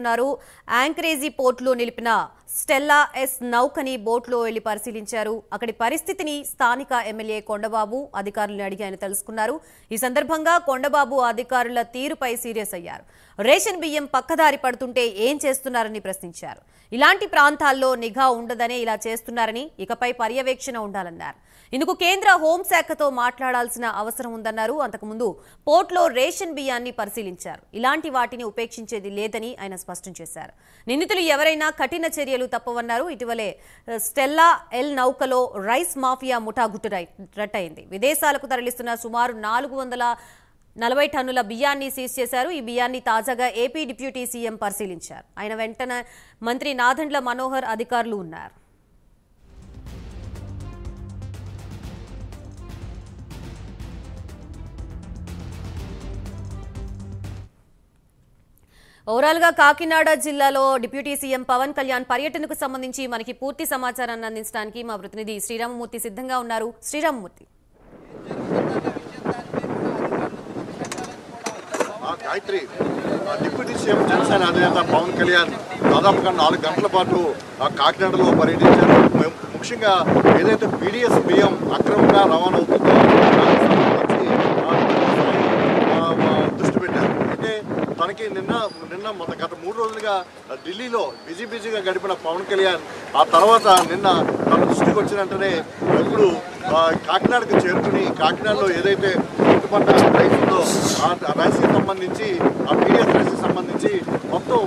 ఉన్నారు యాంకరేజీ పోర్టులో నిలిపిన స్టెల్లా ఎస్ నౌకని బోట్లో వెళ్లి పరిశీలించారు. అక్కడి పరిస్థితిని స్థానిక ఎమ్మెల్యే కొండబాబు అధికారులను అడిగి ఆయన తెలుసుకున్నారు. ఈ సందర్భంగా కొండబాబు అధికారుల తీరుపై సీరియస్ అయ్యారు. రేషన్ బియ్యం పక్కదారి పడుతుంటే ఏం చేస్తున్నారని ప్రశ్నించారు. ఇలాంటి ప్రాంతాల్లో నిఘా ఉండదనే ఇలా చేస్తున్నారని, ఇకపై పర్యవేక్షణ ఉండాలన్నారు. ఇందుకు కేంద్ర హోంశాఖతో మాట్లాడాల్సిన అవసరం ఉందన్నారు. అంతకుముందు పోర్టులో రేషన్ బియ్యాన్ని పరిశీలించారు. ఇలాంటి వాటిని ఉపేక్షించేది లేదని ఆయన స్పష్టం చేశారు. నిందితులు ఎవరైనా కఠిన చర్యలు తప్పవన్నారు. ఇటీవలే స్టెల్లా ఎల్ నౌకలో రైస్ మాఫియా ముఠా గుట్టురట్టయింది. విదేశాలకు తరలిస్తున్న సుమారు 440 టన్నుల బియ్యాన్ని సీజ్ చేశారు. ఈ బియ్యాన్ని తాజాగా ఏపీ డిప్యూటీ సీఎం పరిశీలించారు. ఆయన వెంటనే మంత్రి నాదెండ్ల మనోహర్ అధికారులు ఉన్నారు. ఓవరాల్ గా కాకినాడ జిల్లాలో డిప్యూటీ సీఎం పవన్ కళ్యాణ్ పర్యటనకు సంబంధించి మనకి పూర్తి సమాచారాన్ని అందించడానికి మా ప్రతినిధి శ్రీరామమూర్తి సిద్ధంగా ఉన్నారు. శ్రీరామమూర్తి, గాయత్రి, డిప్యూటీ సీఎం జనసేన అధినేత పవన్ కళ్యాణ్ దాదాపుగా 4 గంటల పాటు కాకినాడలో పర్యటించారు. ముఖ్యంగా ఏదైతే పీడీఎస్ బియ్యం అక్రమంగా రవాణా అవుతుందో దృష్టి పెట్టారు. అయితే తనకి నిన్న గత 3 రోజులుగా ఢిల్లీలో బిజీగా గడిపిన పవన్ కళ్యాణ్ ఆ తర్వాత నిన్న తన దృష్టికి వచ్చిన వెంటనే ఇప్పుడు కాకినాడకు చేరుకుని కాకినాడలో ఏదైతే చుట్టుపడ్డ రైస్ ఉందో ఆ రైస్కి సంబంధించి ఆ పీడిఎస్ రైస్కి సంబంధించి మొత్తం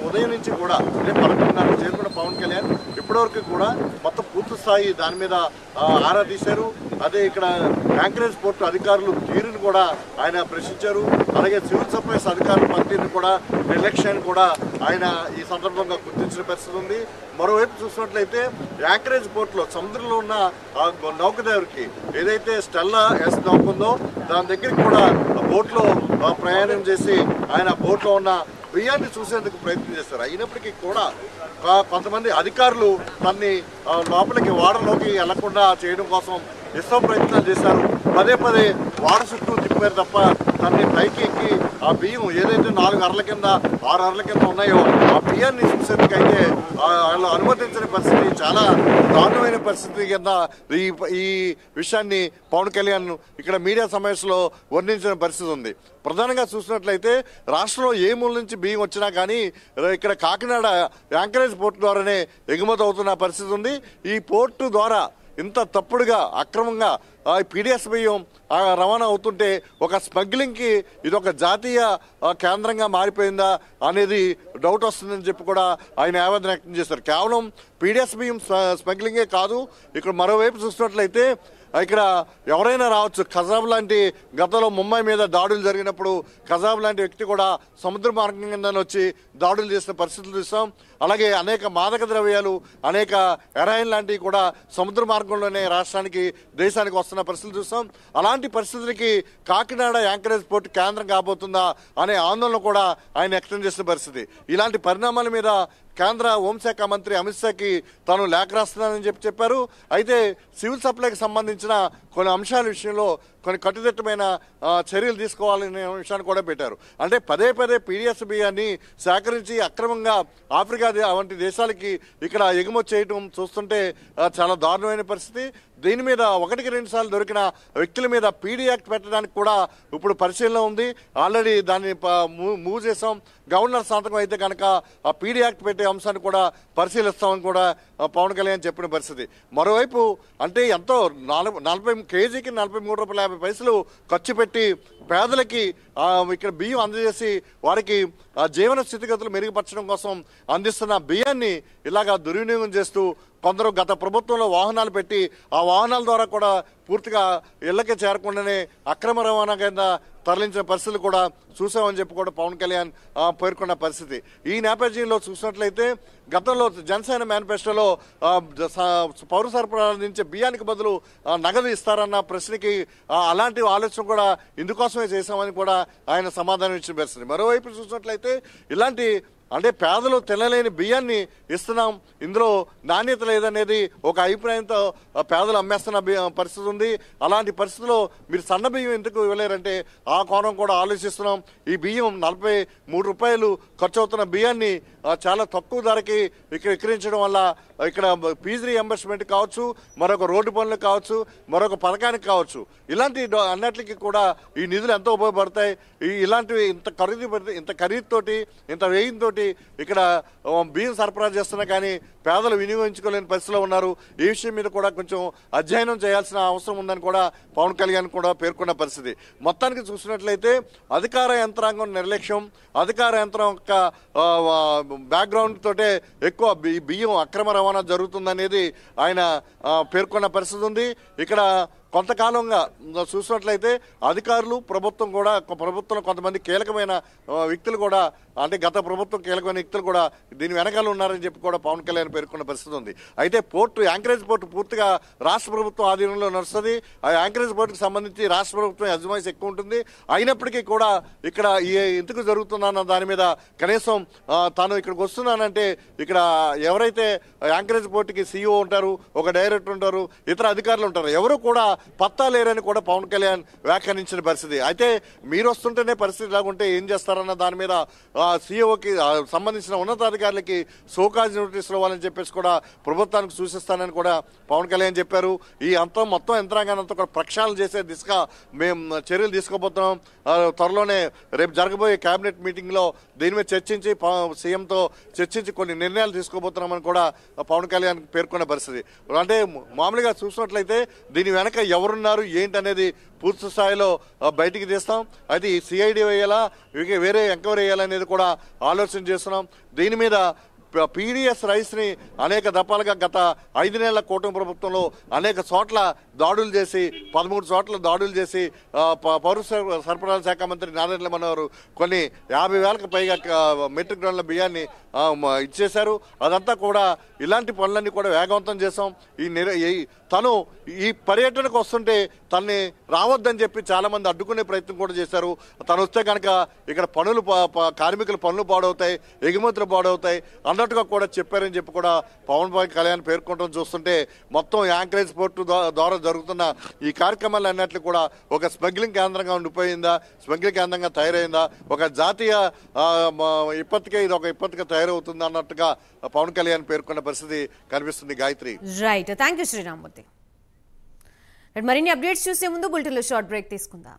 ఉదయం నుంచి కూడా 11:30 చేరుకున్న పవన్ కళ్యాణ్ ఇప్పటివరకు కూడా మొత్తం పూర్తి స్థాయి దాని మీద ఆరా తీశారు. అదే ఇక్కడ యాంకరేజ్ పోర్టు అధికారులు తీరును కూడా ఆయన ప్రశ్నించారు. అలాగే సివిల్ సప్లైస్ అధికారుల పనితీరును కూడా నిర్లక్ష్యాన్ని కూడా ఆయన ఈ సందర్భంగా గుర్తించిన పరిస్థితి ఉంది. మరోవైపు చూసినట్లయితే యాంకరేజ్ పోర్టులో సముద్రంలో ఉన్న నౌక దగ్గరికి ఏదైతే స్టెల్లా ఎస్ నౌక ఉందో దాని దగ్గరికి కూడా బోట్లో ప్రయాణం చేసి ఆయన బోట్లో ఉన్న బియ్యాన్ని చూసేందుకు ప్రయత్నం చేస్తారు. అయినప్పటికీ కూడా కొంతమంది అధికారులు తన్ని లోపలికి వాడలోకి వెళ్లకుండా చేయడం కోసం ఎన్నో ప్రయత్నాలు చేశారు. పదే వాడ చుట్టూ తిప్పారు తప్ప తన్ని పైకి ఎక్కి ఆ బియ్యం ఏదైతే 4 అరల కింద 6 అరల కింద ఉన్నాయో ఆ బియ్యాన్ని చూసేందుకైతే వాళ్ళు అనుమతించిన పరిస్థితి, చాలా దారుణమైన పరిస్థితి కింద ఈ విషయాన్ని పవన్ కళ్యాణ్ ఇక్కడ మీడియా సమావేశంలో వర్ణించిన పరిస్థితి ఉంది. ప్రధానంగా చూసినట్లయితే రాష్ట్రంలో ఏ మూల నుంచి బియ్యం వచ్చినా కానీ ఇక్కడ కాకినాడ యాంకరేజ్ పోర్టు ద్వారానే ఎగుమతి అవుతున్న పరిస్థితి ఉంది. ఈ పోర్టు ద్వారా ఇంత తప్పుడుగా అక్రమంగా పీడిఎస్ బియ్యం రవాణా అవుతుంటే ఒక స్మగ్లింగ్కి ఇది ఒక జాతీయ కేంద్రంగా మారిపోయిందా అనేది డౌట్ వస్తుందని చెప్పి కూడా ఆయన ఆవేదన వ్యక్తం చేశారు. కేవలం పీడిఎస్ బియ్యం స్మగ్లింగే కాదు, ఇక్కడ మరోవైపు చూసినట్లయితే ఇక్కడ ఎవరైనా రావచ్చు. ఖజాబ్ లాంటి గతంలో ముంబై మీద దాడులు జరిగినప్పుడు ఖజాబ్ లాంటి వ్యక్తి కూడా సముద్ర మార్గం కింద వచ్చి దాడులు చేసిన పరిస్థితులు చూసాం. అలాగే అనేక మాదక ద్రవ్యాలు, అనేక హెరాయిన్ లాంటివి కూడా సముద్ర మార్గంలోనే రాష్ట్రానికి, దేశానికి వస్తున్న పరిస్థితులు చూసాం. అలాంటి పరిస్థితులకి కాకినాడ యాంకరేజ్ పోర్టు కేంద్రం కాబోతుందా అనే ఆందోళన కూడా ఆయన వ్యక్తం చేసిన పరిస్థితి. ఇలాంటి పరిణామాల మీద కేంద్ర హోంశాఖ మంత్రి అమిత్ షాకి తాను లేఖ రాస్తున్నానని చెప్పారు. అయితే సివిల్ సప్లైకి సంబంధించిన కొన్ని అంశాల విషయంలో కొన్ని కట్టుదిట్టమైన చర్యలు తీసుకోవాలనే విషయాన్ని కూడా పెట్టారు. అంటే పదే పీడిఎస్ బియ్యాన్ని సేకరించి అక్రమంగా ఆఫ్రికా వంటి దేశాలకి ఇక్కడ ఎగుమతి చేయడం చూస్తుంటే చాలా దారుణమైన పరిస్థితి. దీని మీద 1-2 సార్లు దొరికిన వ్యక్తుల మీద పీడీ యాక్ట్ పెట్టడానికి కూడా ఇప్పుడు పరిశీలన ఉంది. ఆల్రెడీ దాన్ని మూవ్ చేసాం. గవర్నర్ సంతకం అయితే కనుక ఆ పీడీ యాక్ట్ పెట్టే అంశాన్ని కూడా పరిశీలిస్తామని కూడా పవన్ కళ్యాణ్ చెప్పిన పరిస్థితి. మరోవైపు అంటే ఎంతో 40 కేజీకి 43.50 ఖర్చు పెట్టి పేదలకి ఇక్కడ బియ్యం అందజేసి వారికి జీవన స్థితిగతులు మెరుగుపరచడం కోసం అందిస్తున్న బియ్యాన్ని ఇలాగా దుర్వినియోగం చేస్తూ కొందరు గత ప్రభుత్వంలో వాహనాలు పెట్టి ఆ వాహనాల ద్వారా కూడా పూర్తిగా ఇళ్లకే చేరకుండానే అక్రమ రవాణా కింద తరలించిన పరిస్థితులు కూడా చూసామని చెప్పి కూడా పవన్ కళ్యాణ్ పేర్కొన్న పరిస్థితి. ఈ నేపథ్యంలో చూసినట్లయితే గతంలో జనసేన మేనిఫెస్టోలో పౌర సరఫరాల నుంచి బియ్యానికి బదులు నగదు ఇస్తారన్న ప్రశ్నకి అలాంటి ఆలోచన కూడా ఇందుకోసమే చేశామని కూడా ఆయన సమాధానం ఇచ్చిన పరిస్థితి. మరోవైపు చూసినట్లయితే ఇలాంటి అంటే పేదలు తినలేని బియ్యాన్ని ఇస్తున్నాం, ఇందులో నాణ్యత లేదనేది ఒక అభిప్రాయంతో పేదలు అమ్మేస్తున్న పరిస్థితి ఉంది. అలాంటి పరిస్థితుల్లో మీరు సన్న బియ్యం ఎందుకు ఇవ్వలేరంటే ఆ కోణం కూడా ఆలోచిస్తున్నాం. ఈ బియ్యం 43 రూపాయలు ఖర్చు అవుతున్న బియ్యాన్ని చాలా తక్కువ ధరకి ఇక్కడ విక్రయించడం వల్ల ఇక్కడ ఫీజు రీఎంబర్స్మెంట్ కావచ్చు, మరొక రోడ్డు పనులు కావచ్చు, మరొక పథకానికి కావచ్చు, ఇలాంటి అన్నిటికీ కూడా ఈ నిధులు ఎంతో ఉపయోగపడతాయి. ఇలాంటివి ఇంత ఖరీదుతోటి ఇంత వ్యయంతోటి ఇక్కడ బియ్యం సరఫరా చేస్తున్నా కానీ పేదలు వినియోగించుకోలేని పరిస్థితిలో ఉన్నారు. ఈ విషయం మీద కూడా కొంచెం అధ్యయనం చేయాల్సిన అవసరం ఉందని కూడా పవన్ కళ్యాణ్ కూడా పేర్కొన్న పరిస్థితి. మొత్తానికి చూసినట్లయితే అధికార యంత్రాంగం నిర్లక్ష్యం, అధికార యంత్రం యొక్క బ్యాక్గ్రౌండ్ తోటే ఎక్కువ బియ్యం అక్రమ రవాణా జరుగుతుందనేది ఆయన పేర్కొన్న పరిస్థితి ఉంది. ఇక్కడ కొంతకాలంగా చూసినట్లయితే అధికారులు ప్రభుత్వంలో కొంతమంది కీలకమైన వ్యక్తులు కూడా, అంటే గత ప్రభుత్వం కీలకమైన వ్యక్తులు కూడా దీని వెనకాల ఉన్నారని చెప్పి కూడా పవన్ కళ్యాణ్ పేర్కొన్న పరిస్థితి ఉంది. అయితే యాంకరేజ్ పోర్టు పూర్తిగా రాష్ట్ర ప్రభుత్వం ఆధీనంలో నడుస్తుంది. ఆ యాంకరేజ్ పోర్టుకు సంబంధించి రాష్ట్ర ప్రభుత్వం అజమాయిషి ఎక్కువ ఉంటుంది. అయినప్పటికీ కూడా ఇక్కడ ఎందుకు జరుగుతుందన్న దాని మీద కనీసం తాను ఇక్కడికి వస్తున్నానంటే ఇక్కడ ఎవరైతే యాంకరేజ్ పోర్టుకి సీఈఓ ఉంటారు, ఒక డైరెక్టర్ ఉంటారు, ఇతర అధికారులు ఉంటారు, ఎవరు కూడా పత్తా లేరని కూడా పవన్ కళ్యాణ్ వ్యాఖ్యానించిన పరిస్థితి. అయితే మీరు వస్తుంటేనే పరిస్థితి ఇలాగుంటే ఏం చేస్తారన్న దాని మీద సీఈఓకి సంబంధించిన ఉన్నతాధికారులకి సోకాజ్ నోటీసులు ఇవ్వాలని చెప్పేసి కూడా ప్రభుత్వానికి సూచిస్తానని కూడా పవన్ కళ్యాణ్ చెప్పారు. ఈ మొత్తం యంత్రాంగాన్ని అంతా కూడా ప్రక్షాళన చేసే దిశగా మేము చర్యలు తీసుకోబోతున్నాం. త్వరలోనే రేపు జరగబోయే కేబినెట్ మీటింగ్ లో దీని మీద చర్చించి సీఎంతో చర్చించి కొన్ని నిర్ణయాలు తీసుకోబోతున్నామని కూడా పవన్ కళ్యాణ్ పేర్కొన్న పరిస్థితి. అంటే మామూలుగా చూసినట్లయితే దీని వెనక ఎవరున్నారు ఏంటనేది పూర్తి స్థాయిలో బయటికి తీస్తాం. అది సిఐడి వేయాలా, వేరే ఎంక్వైరీ వేయాలనేది కూడా ఆలోచన చేస్తున్నాం. దీని మీద పీడిఎస్ రైస్ని అనేక దఫాలుగా గత 5 నెలల కూటమి ప్రభుత్వంలో అనేక చోట్ల దాడులు చేసి 13 చోట్ల దాడులు చేసి పౌర సరఫరాల శాఖ మంత్రి నాదెండ్ల మనోహర్ కొన్ని 50,000కు పైగా మెట్రిక్ టన్నుల బియ్యాన్ని ఇచ్చేశారు. అదంతా కూడా ఇలాంటి పనులన్నీ కూడా వేగవంతం చేసాం. తను ఈ పర్యటనకు వస్తుంటే తనని రావద్దని చెప్పి చాలా మంది అడ్డుకునే ప్రయత్నం కూడా చేశారు. తను వస్తే కనుక ఇక్కడ కార్మికుల పనులు పాడవుతాయి, ఎగుమతులు పాడవుతాయి అన్నట్టుగా కూడా చెప్పారని చెప్పి కూడా పవన్ కళ్యాణ్ పేర్కొనడం చూస్తుంటే మొత్తం యాంకరేజ్ పోర్టు ద్వారా జరుగుతున్న ఈ కార్యక్రమాలు అన్నింటినీ కూడా ఒక స్మగ్లింగ్ కేంద్రంగా ఉండిపోయిందా, స్మగ్లింగ్ కేంద్రంగా తయారైందా, ఒక జాతీయ ఇప్పటికే ఇది ఒక ఇప్పటికే తయారవుతుంది అన్నట్టుగా పవన్ కళ్యాణ్ పేర్కొన్న పరిస్థితి కనిపిస్తుంది. Gayatri, right, thank you Sriramamurthy. మరిన్ని అప్డేట్స్ చూసే ముందు బులెటిన్లో షార్ట్ బ్రేక్ తీసుకుందాం.